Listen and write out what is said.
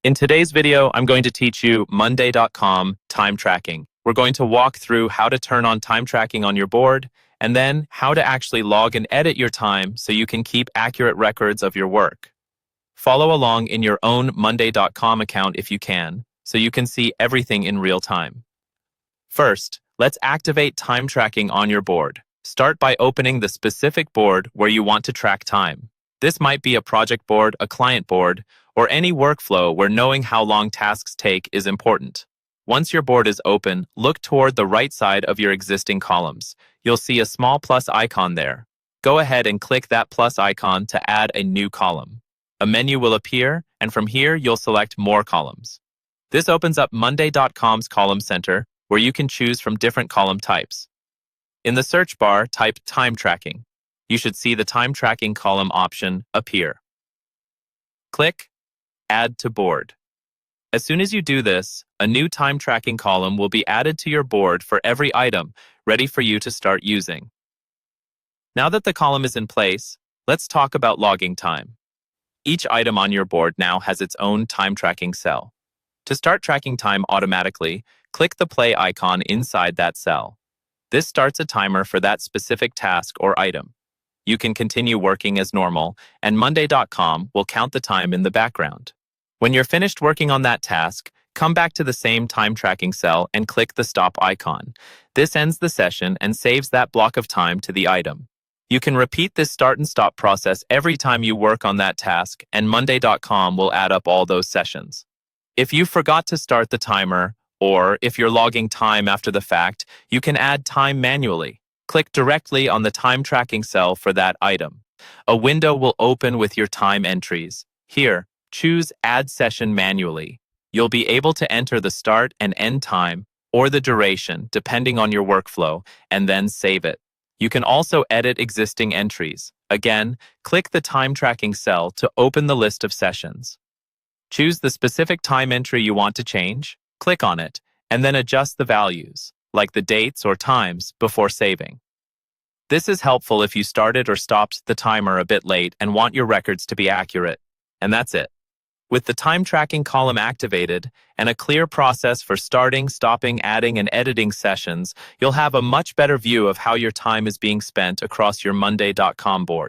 In today's video, I'm going to teach you Monday.com time tracking. We're going to walk through how to turn on time tracking on your board, and then how to actually log and edit your time so you can keep accurate records of your work. Follow along in your own Monday.com account if you can, so you can see everything in real time. First, let's activate time tracking on your board. Start by opening the specific board where you want to track time. This might be a project board, a client board, or any workflow where knowing how long tasks take is important. Once your board is open, look toward the right side of your existing columns. You'll see a small plus icon there. Go ahead and click that plus icon to add a new column. A menu will appear, and from here you'll select More Columns. This opens up Monday.com's column center, where you can choose from different column types. In the search bar, type Time Tracking. You should see the Time Tracking column option appear. Click Add to Board. As soon as you do this, a new time tracking column will be added to your board for every item, ready for you to start using. Now that the column is in place, let's talk about logging time. Each item on your board now has its own time tracking cell. To start tracking time automatically, click the play icon inside that cell. This starts a timer for that specific task or item. You can continue working as normal, and Monday.com will count the time in the background. When you're finished working on that task, come back to the same time tracking cell and click the stop icon. This ends the session and saves that block of time to the item. You can repeat this start and stop process every time you work on that task, and Monday.com will add up all those sessions. If you forgot to start the timer, or if you're logging time after the fact, you can add time manually. Click directly on the time tracking cell for that item. A window will open with your time entries. Here, choose Add Session manually. You'll be able to enter the start and end time, or the duration, depending on your workflow, and then save it. You can also edit existing entries. Again, click the time tracking cell to open the list of sessions. Choose the specific time entry you want to change, click on it, and then adjust the values, like the dates or times, before saving. This is helpful if you started or stopped the timer a bit late and want your records to be accurate. And that's it. With the time tracking column activated and a clear process for starting, stopping, adding, and editing sessions, you'll have a much better view of how your time is being spent across your Monday.com board.